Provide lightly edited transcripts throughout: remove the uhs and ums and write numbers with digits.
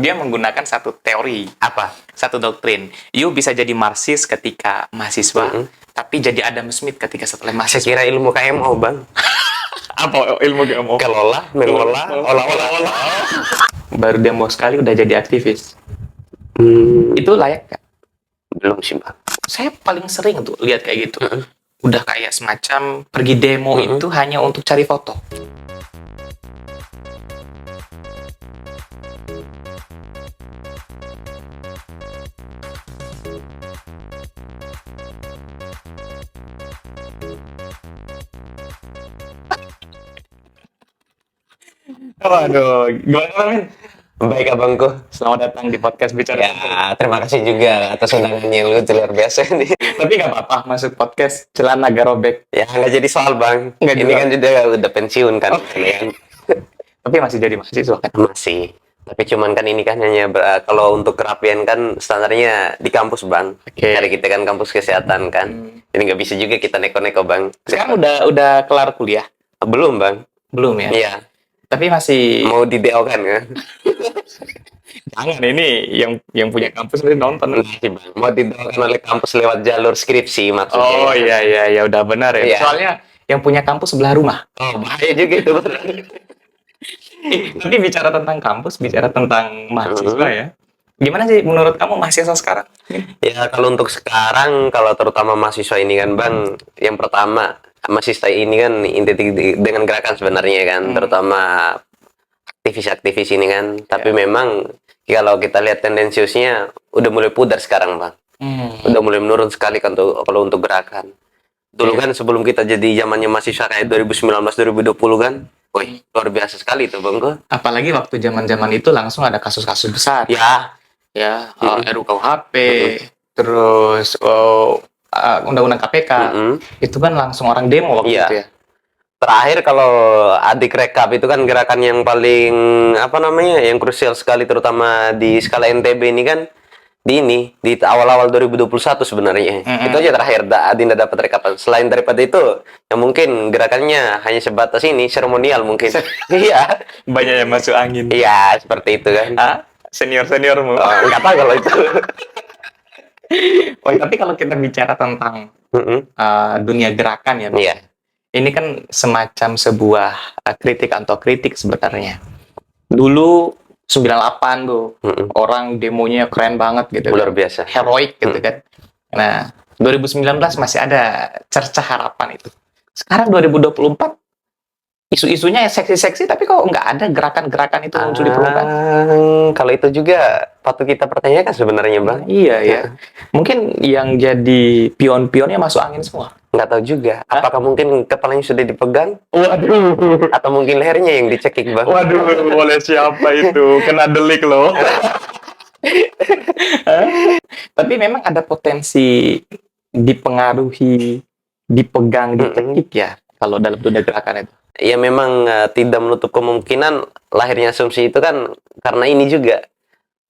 dia menggunakan satu teori, Apa? satu doktrin. You bisa jadi Marxis ketika mahasiswa, tapi jadi Adam Smith ketika setelah Saya mahasiswa. kira ilmu KMO, Bang. Apa ilmu kamu? Kelola, mengolah, olah-olah. Baru demo sekali udah jadi aktivis. Itu layak nggak? Belum sih, Bang. Saya paling sering tuh lihat kayak gitu. Udah kayak semacam pergi demo itu hanya untuk cari foto. Waduh, gimana Min? Baik, Abangku. Selamat datang di podcast Bicara. Ya, terima kasih juga atas undangannya, lu luar biasa nih. Tapi nggak apa-apa masuk podcast celana agak robek. Ya, nggak jadi soal, Bang. Nggak Ini juga. kan udah pensiun kan. Kan? Tapi masih jadi mahasiswa kan? Masih. Tapi cuman kan ini kan hanya kalau untuk kerapian kan standarnya di kampus, Bang. Oke. Dari kita kan kampus kesehatan kan. Jadi nggak bisa juga kita neko-neko, Bang. Sekarang udah kelar kuliah? Belum, Bang. Belum ya? Iya. Tapi masih Mau di DO kan ya? jangan ini yang punya kampus nanti nonton. Masih, Bang. Mau didoakan oleh kampus lewat jalur skripsi maksudnya. Oh iya udah benar ya. Iya. Soalnya yang punya kampus sebelah rumah. Oh, bahaya juga itu, Bang. Tapi bicara tentang kampus, bicara tentang mahasiswa ya. Gimana sih menurut kamu mahasiswa sekarang? Ya, kalau untuk sekarang, kalau terutama mahasiswa ini kan, Bang, yang pertama, mahasiswa ini kan identik dengan gerakan sebenarnya kan, terutama aktivis-aktivis ini kan. Tapi memang kalau kita lihat tendensiusnya udah mulai pudar sekarang, Bang. Udah mulai menurun sekali kan tuh kalau untuk gerakan. Dulu kan sebelum kita jadi zamannya mahasiswa kayak 2019 2020 kan. Wih, luar biasa sekali tuh, Bang. Apalagi waktu zaman-zaman itu langsung ada kasus-kasus besar. Ya, RUKUHP, terus Undang-Undang KPK. Itu kan langsung orang demo waktu Iya. itu ya. terakhir kalau adik rekap itu kan gerakan yang paling apa namanya yang krusial sekali terutama di skala NTB ini kan di awal-awal 2021 sebenarnya. Itu aja terakhir Adinda dapat rekapan. Selain daripada itu yang mungkin gerakannya hanya sebatas ini seremonial mungkin. Iya. Banyak yang masuk angin. Iya, seperti itu kan. Senior-seniormu. Enggak tahu kalau itu. Tapi kalau kita bicara tentang dunia gerakan ya, Iya. ini kan semacam sebuah kritik atau kritik sebenarnya. Dulu 98 tuh, orang demonya keren banget gitu. Luar biasa. Heroik gitu kan. Nah, 2019 masih ada cerca harapan itu. Sekarang 2024, isu-isunya seksi-seksi, tapi kok nggak ada gerakan-gerakan itu muncul di permukaan? Kalau itu juga patut kita pertanyakan sebenarnya, Bang. Iya ya. Mungkin yang jadi pion-pionnya masuk angin semua. Nggak tahu juga. Apakah mungkin kepalanya sudah dipegang? Waduh. Atau mungkin lehernya yang dicekik, Bang? Waduh, oleh siapa itu? Kena delik loh. Tapi memang ada potensi dipengaruhi, dipegang, dicekik ya kalau dalam dunia gerakan itu. Ya memang tidak menutup kemungkinan lahirnya asumsi itu kan karena ini juga.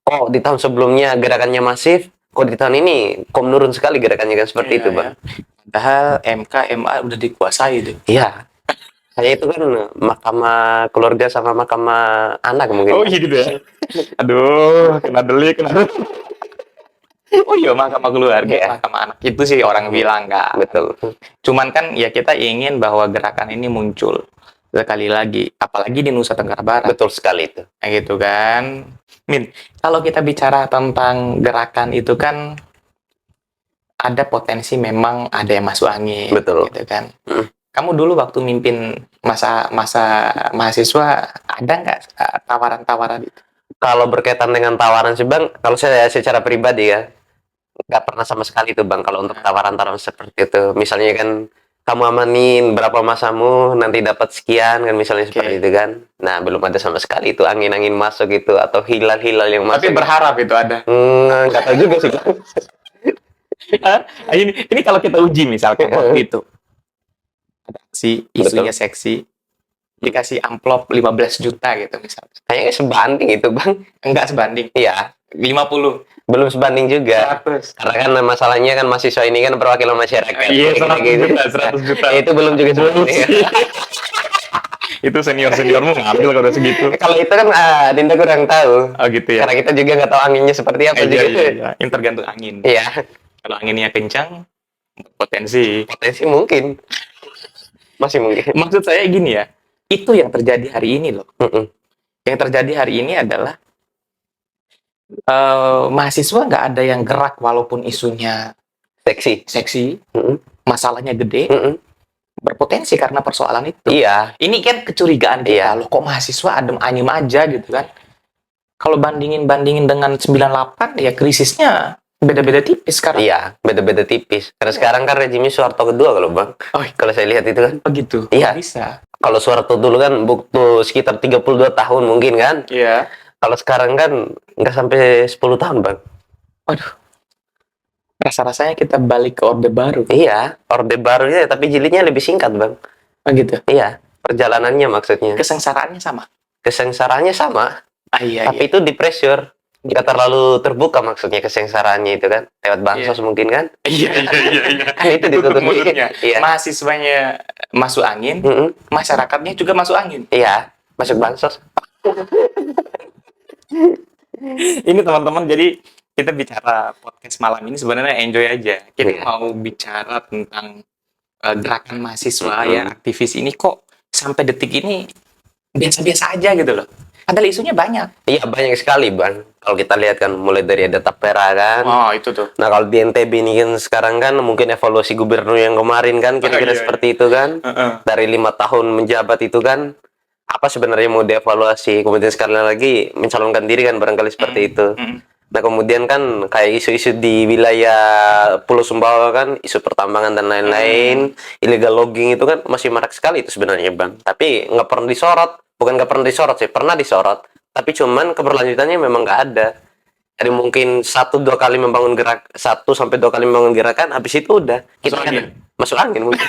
Oh, di tahun sebelumnya gerakannya masif, kok di tahun ini kok menurun sekali gerakannya kan seperti itu, Bang. Padahal MK, MA udah dikuasai tuh. Iya. Saya itu kan mahkamah keluarga sama mahkamah anak mungkin. Oh iya gitu ya. Aduh, kena delik. Oh iya, mahkamah keluarga, mahkamah anak. Itu sih orang bilang nggak. Betul. Cuman kan ya kita ingin bahwa gerakan ini muncul sekali lagi, apalagi di Nusa Tenggara Barat. Betul sekali itu. Nah, gitu kan. Min, kalau kita bicara tentang gerakan itu kan ada potensi memang ada yang masuk angin. Betul. Gitu kan. Kamu dulu waktu mimpin masa mahasiswa ada nggak tawaran-tawaran itu? Kalau berkaitan dengan tawaran sih, Bang, kalau saya secara pribadi ya nggak pernah sama sekali tuh, Bang, kalau untuk tawaran-tawaran seperti itu. Misalnya kan kamu amanin berapa masamu nanti dapat sekian kan misalnya seperti itu kan. Nah, belum ada sama sekali itu angin-angin masuk gitu atau hilal-hilal yang masuk. Tapi berharap itu ada. Nggak tahu juga sih. Ini kalau kita uji misalkan waktu itu ada aksi isunya seksi, dikasih amplop 15 juta gitu misalnya. Kayaknya sebanding itu, Bang. Enggak sebanding. Iya. 50. Belum sebanding juga. 100. Karena kan masalahnya kan mahasiswa ini kan perwakilan masyarakat. Iya, 100 juta. Itu belum juga sebanding. Itu seniormu ngambil kalau udah segitu. Kalau itu kan Dinda kurang tahu. Oh gitu ya. Karena kita juga nggak tahu anginnya seperti apa juga. Iya. Yang tergantung angin. Iya, Kalau anginnya kencang, potensi. potensi mungkin. Masih mungkin. Maksud saya gini ya, itu yang terjadi hari ini loh. Mm-mm. Yang terjadi hari ini adalah mahasiswa nggak ada yang gerak walaupun isunya Seksi. seksi, Mm-mm. masalahnya gede, Mm-mm. berpotensi karena persoalan itu. Iya, Ini kan kecurigaan kita Iya. loh, kok mahasiswa adem anyem aja gitu kan. Kalau bandingin dengan 98 ya krisisnya beda-beda tipis sekarang. iya, beda-beda tipis. Karena Iya. sekarang kan rezimnya Soeharto kedua kalau Bang. Oh, Kalau saya lihat itu kan. begitu. Iya. Kok bisa. Kalau Soeharto dulu kan butuh sekitar 32 tahun mungkin kan. Iya. Kalau sekarang kan nggak sampai 10 tahun Bang. Waduh. Rasa-rasanya kita balik ke Orde Baru. Iya, Orde Baru ya, tapi jilidnya lebih singkat Bang. Begitu. Iya, perjalanannya maksudnya. Kesengsaraannya sama. Kesengsaraannya sama, Iya, tapi itu di pressure. Nggak terlalu terbuka maksudnya kesengsaraannya itu kan. Lewat bansos mungkin kan. Iya. Kan itu ditutup. Mulutnya. Iya. Mahasiswanya masuk angin, Mm-mm. masyarakatnya juga masuk angin. Iya, masuk bansos. Ini teman-teman, jadi kita bicara podcast malam ini sebenarnya enjoy aja. Kita Iya. mau bicara tentang gerakan mahasiswa Mm-mm. ya, aktivis ini kok sampai detik ini biasa-biasa aja gitu loh. Padahal isunya banyak. Iya, banyak sekali Bang. Kalau kita lihat kan mulai dari ada tapera kan. Oh, itu tuh. Nah, kalau di NTB ini kan sekarang kan mungkin evaluasi gubernur yang kemarin kan kira-kira iya, seperti itu kan. Dari 5 tahun menjabat itu kan apa sebenarnya mau dievaluasi, kemudian sekali lagi mencalonkan diri kan barangkali seperti itu. Nah, kemudian kan kayak isu-isu di wilayah Pulau Sumbawa kan, isu pertambangan dan lain-lain, illegal logging itu kan masih marak sekali itu sebenarnya Bang. Tapi nggak pernah disorot, bukan nggak pernah disorot sih, pernah disorot. Tapi cuman keberlanjutannya memang nggak ada. Jadi mungkin 1-2 kali membangun 1-2 kali membangun gerakan, habis itu udah Masuk angin. Masuk angin mungkin.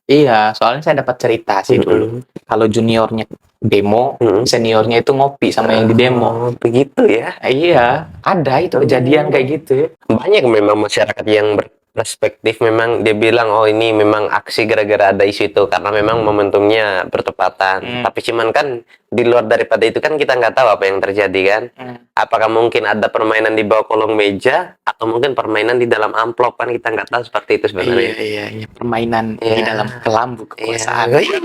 Iya, soalnya saya dapat cerita sih dulu. Kalau juniornya demo, Mm. seniornya itu ngopi sama yang di demo. Oh, begitu ya. Iya, ada itu kejadian kayak gitu. Banyak memang masyarakat yang berperspektif memang dia bilang oh ini memang aksi gara-gara ada isu itu karena memang momentumnya bertepatan. Tapi cuman kan di luar daripada itu kan kita nggak tahu apa yang terjadi kan. Apakah mungkin ada permainan di bawah kolong meja atau mungkin permainan di dalam amplop kan kita nggak tahu seperti itu sebenarnya. Iya, permainan di Iya. dalam kelambu kekuasaan. Iya.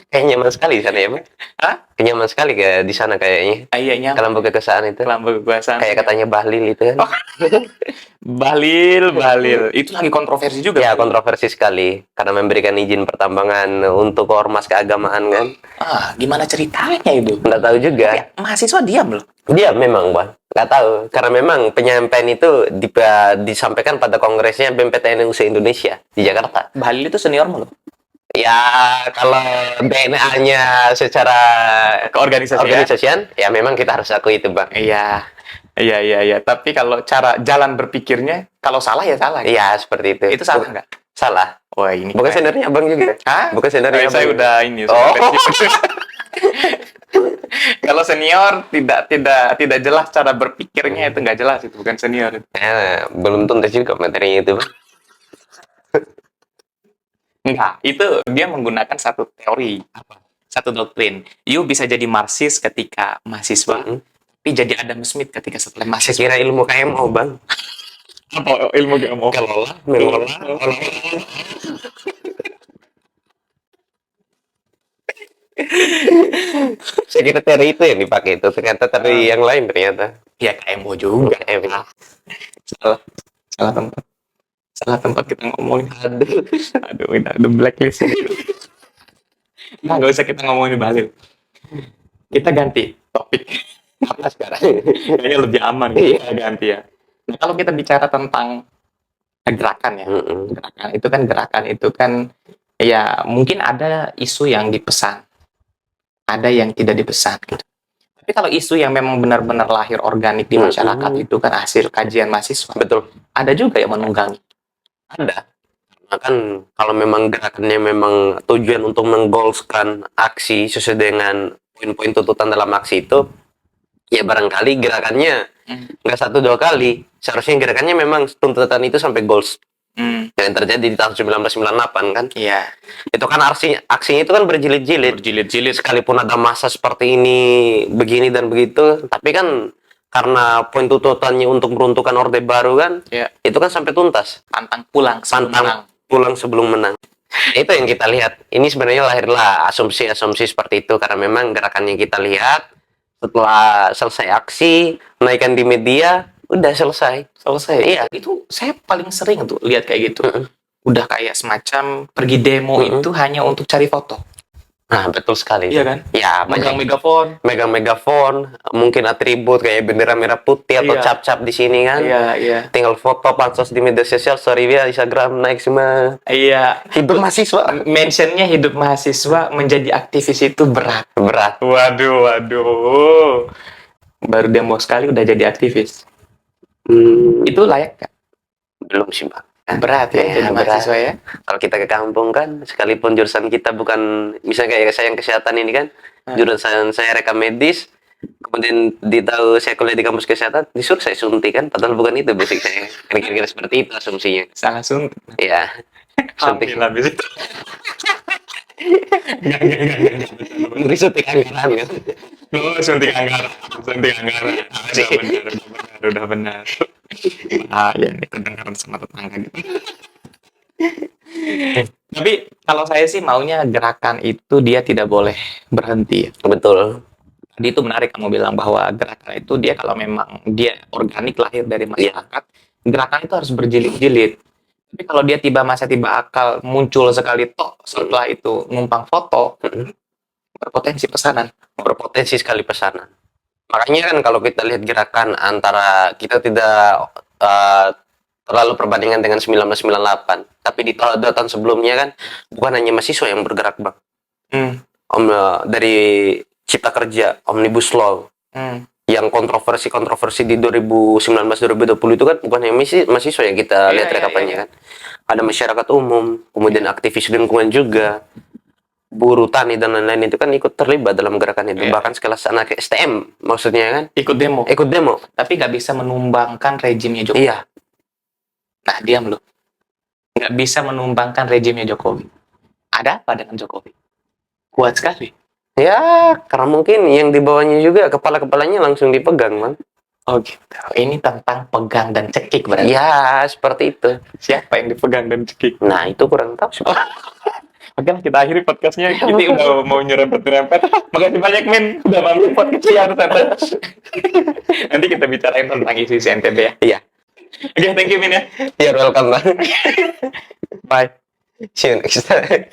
Kayak nyaman sekali di sana ya Bang. Hah? Nyaman sekali kayak di sana kayaknya. Iya, Kelambu kekuasaan itu. kelambu kekuasaan. Kayak katanya Bahlil itu kan. Bahlil. Itu lagi kontroversi juga. Ya kontroversi sekali karena memberikan izin pertambangan untuk ormas keagamaan kan. Gimana ceritanya itu? Nggak tahu juga. Ya, mahasiswa diam loh. Dia memang Bang, nggak tahu karena memang penyampaian itu disampaikan pada kongresnya BMPTN se-Indonesia di Jakarta. Bahlil itu seniormu loh. Ya kalau DNA-nya secara keorganisasian, ya memang kita harus akui itu Bang. Iya. Tapi kalau cara jalan berpikirnya, kalau salah ya salah. Iya seperti itu. Itu salah nggak? Salah. Wah, ini Bukan seniornya Abang juga. Hah? Bukan seniornya Saya Abang. udah ini. Oh. Kalau senior tidak jelas cara berpikirnya, itu nggak jelas, itu bukan senior. Belum tuntas juga materinya itu Bang. Enggak, itu dia menggunakan satu teori, satu doktrin. You bisa jadi Marxis ketika mahasiswa, tapi jadi Adam Smith ketika setelah Saya mahasiswa. kira ilmu KMO Bang. Apa ilmu GMO? Kelola, mengelola, Saya kira teori itu yang dipakai itu, ternyata teori yang lain ternyata. Ya KMO juga. Salah tempat kita ngomongin. Aduh, ini ada blacklist. Nah, nggak usah kita ngomongin Bahlil. Kita ganti topik. Apa sekarang? Kayaknya lebih aman kita ganti ya. Nah, kalau kita bicara tentang gerakan ya, gerakan itu kan ya mungkin ada isu yang dipesan, ada yang tidak dipesan gitu. Tapi kalau isu yang memang benar-benar lahir organik di masyarakat itu kan hasil kajian mahasiswa. Betul. Ada juga yang menunggangi. Ada. Karena kan kalau memang gerakannya memang tujuan untuk menggolskan aksi sesuai dengan poin-poin tuntutan dalam aksi itu, ya barangkali gerakannya nggak 1-2 kali. Seharusnya gerakannya memang tuntutan itu sampai goals. yang terjadi di tahun 1998 kan. Iya. Itu kan aksinya itu kan berjilid-jilid. Berjilid-jilid. Sekalipun ada masa seperti ini, begini dan begitu, tapi kan karena poin tuntutannya untuk meruntuhkan Orde Baru kan, Ya. itu kan sampai tuntas. Pantang pulang sebelum menang. Pantang pulang sebelum menang. Itu yang kita lihat. Ini sebenarnya lahirlah asumsi-asumsi seperti itu karena memang gerakan yang kita lihat setelah selesai aksi, menaikkan di media, udah selesai. Selesai. Iya. Itu saya paling sering tuh lihat kayak gitu. Mm-mm. Udah kayak semacam pergi demo Mm-mm. itu hanya untuk cari foto. Nah, betul sekali. Iya kan? Ya, Megang banyak megafon. megang megafon, mungkin atribut kayak bendera merah putih atau Iya. cap-cap di sini kan. Iya, iya. Tinggal foto pansos di media sosial, story via Instagram naik semua. Iya. Hidup mahasiswa Mentionnya hidup mahasiswa menjadi aktivis itu berat. berat. Waduh. Baru demo sekali udah jadi aktivis. Itu layak gak? Belum sih, Bang. Berat ya, jadi berat. mahasiswa ya. Kalau kita ke kampung kan, sekalipun jurusan kita bukan, misalnya kayak saya yang kesehatan ini kan, jurusan saya rekam medis, kemudian ditahu saya kuliah di kampus kesehatan, disuruh saya suntik kan, padahal bukan itu basic saya. Kan kira-kira seperti itu asumsinya. Salah suntik. Iya. Suntik. Hamil habis itu. Suntik anggaran kan. Oh, suntik anggaran. Suntik anggaran. Udah benar. Bahaya nih kedengaran sama tetangga gitu. Tapi kalau saya sih maunya gerakan itu dia tidak boleh berhenti. Betul. Tadi itu menarik kamu bilang bahwa gerakan itu dia kalau memang dia organik lahir dari masyarakat, gerakan itu harus berjilid-jilid. Tapi kalau dia tiba akal muncul sekali tok setelah itu numpang foto, berpotensi pesanan. Berpotensi sekali pesanan. Makanya kan kalau kita lihat gerakan antara kita tidak terlalu perbandingan dengan 1998, tapi di tahun 2 tahun sebelumnya kan bukan hanya mahasiswa yang bergerak, Bang. Dari Cipta Kerja, Omnibus Law, yang kontroversi di 2019-2020 itu kan bukan hanya mahasiswa yang kita lihat rekapannya kan. Ada masyarakat umum, kemudian aktivis lingkungan juga, buruh tani dan lain-lain itu kan ikut terlibat dalam gerakan itu. Bahkan sekelas anak STM maksudnya kan Ikut demo. ikut demo. Tapi nggak bisa menumbangkan rejimnya Jokowi. Iya. Nah, diam lu. Nggak bisa menumbangkan rejimnya Jokowi. Ada apa dengan Jokowi? Kuat sekali. Ya, karena mungkin yang di bawahnya juga kepala-kepalanya langsung dipegang, Bang. Oh gitu. Ini tentang pegang dan cekik berarti. Ya, seperti itu. Siapa yang dipegang dan cekik? Nah, itu kurang tahu sih. Oke lah, kita akhiri podcastnya. Ini udah mau nyerempet-nyerempet. Makasih banyak, Min. Udah bangun podcastnya ternyata. Nanti kita bicarain tentang isu-isu NTB ya. Iya. Oke, thank you, Min ya. You're welcome, Bang. Bye. See you next time.